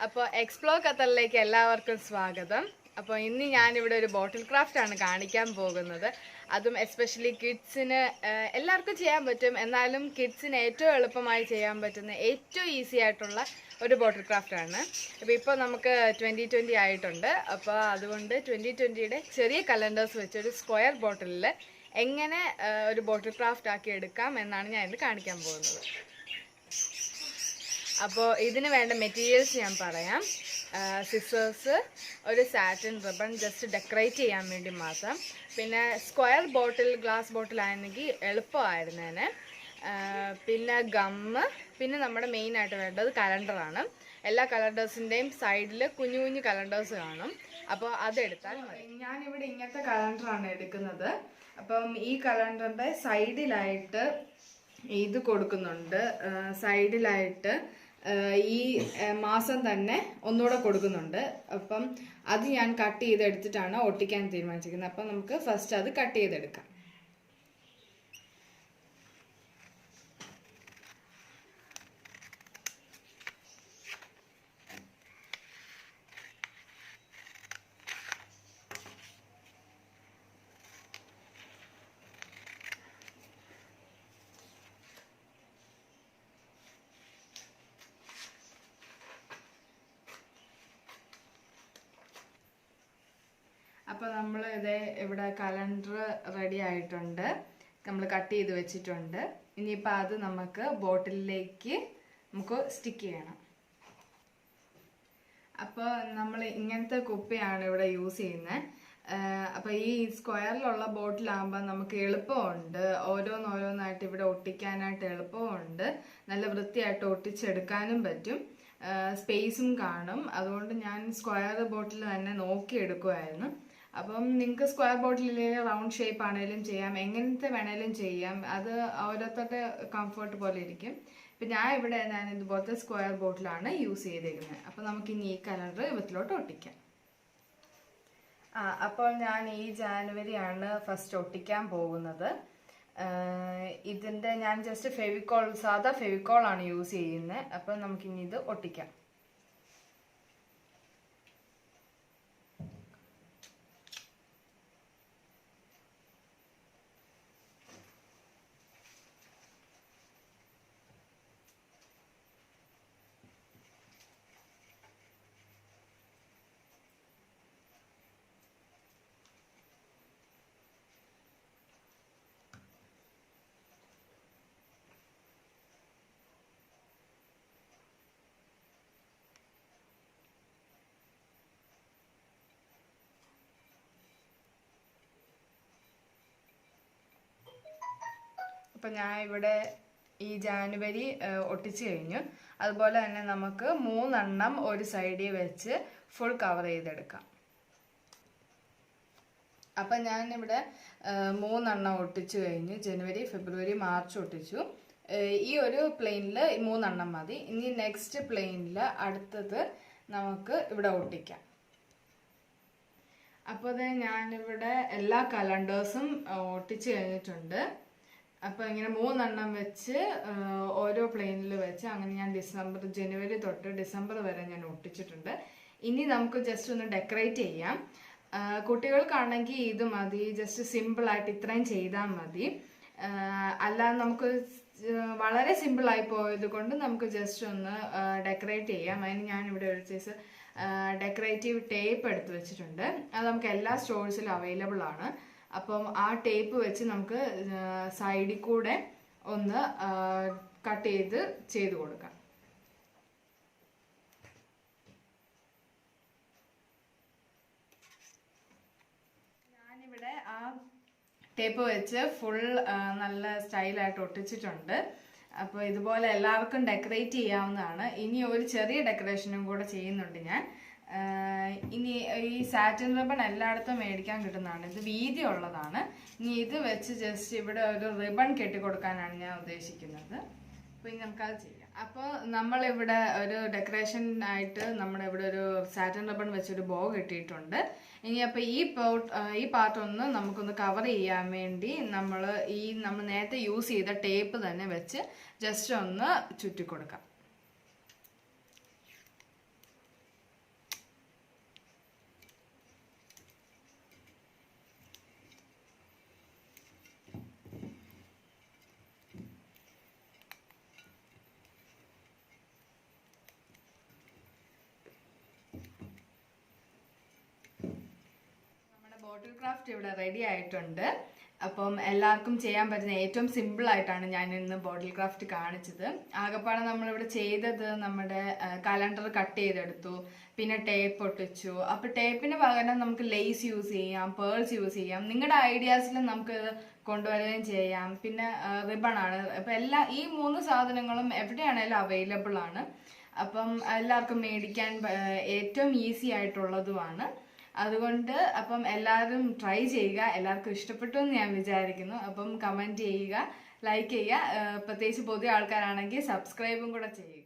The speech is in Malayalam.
അപ്പോൾ എക്സ്പ്ലോർ ഖത്തറിലേക്ക് എല്ലാവർക്കും സ്വാഗതം. അപ്പോൾ ഇന്ന് ഞാനിവിടെ ഒരു ബോട്ടിൽ ക്രാഫ്റ്റ് ആണ് കാണിക്കാൻ പോകുന്നത്. അതും എസ്പെഷ്യലി കിഡ്സിന് എല്ലാവർക്കും ചെയ്യാൻ പറ്റും, എന്നാലും കിഡ്സിന് ഏറ്റവും എളുപ്പമായി ചെയ്യാൻ പറ്റുന്ന ഏറ്റവും ഈസി ആയിട്ടുള്ള ഒരു ബോട്ടിൽ ക്രാഫ്റ്റ് ആണ്. അപ്പോൾ ഇപ്പോൾ നമുക്ക് 2020 ആയിട്ടുണ്ട്. അപ്പോൾ അതുകൊണ്ട് 2020യുടെ ചെറിയ കലണ്ടേഴ്സ് വെച്ച് ഒരു സ്ക്വയർ ബോട്ടിലിൽ എങ്ങനെ ഒരു ബോട്ടിൽ ക്രാഫ്റ്റ് ആക്കി എടുക്കാം എന്നാണ് ഞാൻ ഇന്ന് കാണിക്കാൻ പോകുന്നത്. അപ്പോൾ ഇതിന് വേണ്ട മെറ്റീരിയൽസ് ഞാൻ പറയാം. സിസേഴ്സ്, ഒരു സാറ്റിൻ റിബൺ ജസ്റ്റ് ഡെക്കറേറ്റ് ചെയ്യാൻ വേണ്ടി മാത്രം, പിന്നെ സ്ക്വയർ ബോട്ടിൽ, ഗ്ലാസ് ബോട്ടിൽ ആയിരുന്നെങ്കിൽ എളുപ്പമായിരുന്നേനെ, പിന്നെ ഗമ്മ്, പിന്നെ നമ്മുടെ മെയിനായിട്ട് വേണ്ടത് കലണ്ടറാണ്. എല്ലാ കലണ്ടേഴ്സിൻ്റെയും സൈഡിൽ കുഞ്ഞു കുഞ്ഞു കലണ്ടേഴ്സ് കാണും. അപ്പോൾ അതെടുത്താൽ മതി. ഞാനിവിടെ ഇങ്ങനത്തെ കലണ്ടറാണ് എടുക്കുന്നത്. അപ്പം ഈ കലണ്ടറിൻ്റെ സൈഡിലായിട്ട് ഇത് കൊടുക്കുന്നുണ്ട്. സൈഡിലായിട്ട് ഈ മാസം തന്നെ ഒന്നുകൂടെ കൊടുക്കുന്നുണ്ട്. അപ്പം അത് ഞാൻ കട്ട് ചെയ്തെടുത്തിട്ടാണ് ഒട്ടിക്കാൻ തീരുമാനിച്ചിരിക്കുന്നത്. അപ്പം നമുക്ക് ഫസ്റ്റ് അത് കട്ട് ചെയ്തെടുക്കാം. അപ്പോൾ നമ്മൾ ഇത് ഇവിടെ കലണ്ടർ റെഡി ആയിട്ടുണ്ട്. നമ്മൾ കട്ട് ചെയ്ത് വെച്ചിട്ടുണ്ട്. ഇനിയിപ്പോൾ അത് നമുക്ക് ബോട്ടിലേക്ക് നമുക്ക് സ്റ്റിക്ക് ചെയ്യണം. അപ്പോൾ നമ്മൾ ഇങ്ങനത്തെ കുപ്പിയാണ് ഇവിടെ യൂസ് ചെയ്യുന്നത്. അപ്പോൾ ഈ സ്ക്വയറിലുള്ള ബോട്ടിലാകുമ്പോൾ നമുക്ക് എളുപ്പമുണ്ട്, ഓരോന്നോരോന്നായിട്ട് ഇവിടെ ഒട്ടിക്കാനായിട്ട് എളുപ്പമുണ്ട്. നല്ല വൃത്തിയായിട്ട് ഒട്ടിച്ചെടുക്കാനും പറ്റും, സ്പേസും കാണും. അതുകൊണ്ട് ഞാൻ സ്ക്വയർ ബോട്ടിൽ തന്നെ നോക്കിയെടുക്കുമായിരുന്നു. അപ്പം നിങ്ങൾക്ക് സ്ക്വയർ ബോട്ടിലെ റൗണ്ട് ഷേപ്പ് ആണെങ്കിലും ചെയ്യാം, എങ്ങനത്തെ വേണേലും ചെയ്യാം. അത് ഓരോരുത്തരുടെ കംഫർട്ട് പോലെ ഇരിക്കും. ഇപ്പം ഞാൻ ഇതുപോലത്തെ സ്ക്വയർ ബോട്ടിലാണ് യൂസ് ചെയ്തിരിക്കുന്നത്. അപ്പം നമുക്കിനി ഈ കലണ്ടർ ഇവത്തിലോട്ട് ഒട്ടിക്കാം. അപ്പോൾ ഞാൻ ഈ ജാനുവരിയാണ് ഫസ്റ്റ് ഒട്ടിക്കാൻ പോകുന്നത്. ഇതിൻ്റെ ഞാൻ ജസ്റ്റ് ഫെവിക്കോൾ, സാധാ ഫെവിക്കോളാണ് യൂസ് ചെയ്യുന്നത്. അപ്പം നമുക്കിനി ഇത് ഒട്ടിക്കാം. അപ്പം ഞാൻ ഇവിടെ ഈ ജാനുവരി ഒട്ടിച്ച് കഴിഞ്ഞു. അതുപോലെ തന്നെ നമുക്ക് 3 എണ്ണം ഒരു സൈഡിൽ വെച്ച് ഫുൾ കവർ ചെയ്തെടുക്കാം. അപ്പം ഞാനിവിടെ 3 എണ്ണം ഒട്ടിച്ചു കഴിഞ്ഞു. ജനുവരി, ഫെബ്രുവരി, മാർച്ച് ഒട്ടിച്ചു. ഈ ഒരു പ്ലെയിനിൽ 3 എണ്ണം മതി. ഇനി നെക്സ്റ്റ് പ്ലെയിനിൽ അടുത്തത് നമുക്ക് ഇവിടെ ഒട്ടിക്കാം. അപ്പോൾ ഞാനിവിടെ എല്ലാ കലണ്ടേഴ്സും ഒട്ടിച്ച് കഴിഞ്ഞിട്ടുണ്ട്. അപ്പോൾ ഇങ്ങനെ 3 എണ്ണം വെച്ച് ഓരോ പ്ലെയിനിൽ വെച്ച് അങ്ങനെ ഞാൻ ജനുവരി തൊട്ട് ഡിസംബർ വരെ ഞാൻ ഒട്ടിച്ചിട്ടുണ്ട്. ഇനി നമുക്ക് ജസ്റ്റ് ഒന്ന് ഡെക്കറേറ്റ് ചെയ്യാം. കുട്ടികൾക്കാണെങ്കിൽ ഇത് മതി, ജസ്റ്റ് സിമ്പിളായിട്ട് ഇത്രയും ചെയ്താൽ മതി. അല്ലാതെ നമുക്ക് വളരെ സിമ്പിളായി പോയത് കൊണ്ട് നമുക്ക് ജസ്റ്റ് ഒന്ന് ഡെക്കറേറ്റ് ചെയ്യാം. അതിന് ഞാനിവിടെ ഒരു സൈസ് ഡെക്കറേറ്റീവ് ടേപ്പ് എടുത്ത് വെച്ചിട്ടുണ്ട്. അത് നമുക്ക് എല്ലാ സ്റ്റോഴ്സിലും അവൈലബിൾ ആണ്. അപ്പം ആ ടേപ്പ് വെച്ച് നമുക്ക് സൈഡിൽ കൂടെ ഒന്ന് കട്ട് ചെയ്ത് കൊടുക്കാം. ഞാനിവിടെ ആ ടേപ്പ് വെച്ച് ഫുൾ നല്ല സ്റ്റൈലായിട്ട് ഒട്ടിച്ചിട്ടുണ്ട്. അപ്പോൾ ഇതുപോലെ എല്ലാവർക്കും ഡെക്കറേറ്റ് ചെയ്യാവുന്നതാണ്. ഇനി ഒരു ചെറിയ ഡെക്കറേഷനും കൂടെ ചെയ്യുന്നുണ്ട് ഞാൻ. ഇനി ഈ സാറ്റിൻ റിബൺ എല്ലായിടത്തും മേടിക്കാൻ കിട്ടുന്നതാണ്. ഇത് വീതി ഉള്ളതാണ്. ഇനി ഇത് വെച്ച് ജസ്റ്റ് ഇവിടെ ഒരു റിബൺ കെട്ടിക്കൊടുക്കാനാണ് ഞാൻ ഉദ്ദേശിക്കുന്നത്. അപ്പോൾ ഇനി നമുക്കത് ചെയ്യാം. അപ്പോൾ നമ്മളിവിടെ ഒരു ഡെക്കറേഷൻ ആയിട്ട് നമ്മുടെ ഇവിടെ ഒരു സാറ്റിൻ റിബൺ വെച്ചൊരു ബോ കെട്ടിയിട്ടുണ്ട്. ഇനി അപ്പോൾ ഈ പാർട്ട് ഒന്ന് നമുക്കൊന്ന് കവർ ചെയ്യാൻ വേണ്ടി നമ്മൾ നേരത്തെ യൂസ് ചെയ്ത ടേപ്പ് തന്നെ വെച്ച് ജസ്റ്റ് ഒന്ന് ചുറ്റിക്കൊടുക്കാം. ബോട്ടിൽ ക്രാഫ്റ്റ് ഇവിടെ റെഡി ആയിട്ടുണ്ട്. അപ്പം എല്ലാവർക്കും ചെയ്യാൻ പറ്റുന്ന ഏറ്റവും സിമ്പിൾ ആയിട്ടാണ് ഞാൻ ഇന്ന് ബോട്ടിൽ ക്രാഫ്റ്റ് കാണിച്ചത്. ആകെപ്പാടെ നമ്മളിവിടെ ചെയ്തത് നമ്മുടെ കലണ്ടർ കട്ട് ചെയ്തെടുത്തു, പിന്നെ ടേപ്പ് ഒട്ടിച്ചു. അപ്പൊ ടേപ്പിന് പകരം നമുക്ക് ലേസ് യൂസ് ചെയ്യാം, പേൾസ് യൂസ് ചെയ്യാം. നിങ്ങളുടെ ഐഡിയാസിൽ നമുക്ക് കൊണ്ടുവരികയും ചെയ്യാം. പിന്നെ റിബൺ ആണ്. അപ്പൊ ഈ 3 സാധനങ്ങളും എവിടെയാണേലും അവൈലബിൾ ആണ്. അപ്പം എല്ലാവർക്കും മേടിക്കാൻ ഏറ്റവും ഈസി ആയിട്ടുള്ളതുമാണ്. അതുകൊണ്ട് അപ്പം എല്ലാവരും ട്രൈ ചെയ്യുക. എല്ലാവർക്കും ഇഷ്ടപ്പെട്ടു എന്ന് ഞാൻ വിചാരിക്കുന്നു. അപ്പം കമൻറ്റ് ചെയ്യുക, ലൈക്ക് ചെയ്യുക. പ്രത്യേകിച്ച് പുതിയ ആൾക്കാരാണെങ്കിൽ സബ്സ്ക്രൈബും കൂടെ ചെയ്യുക.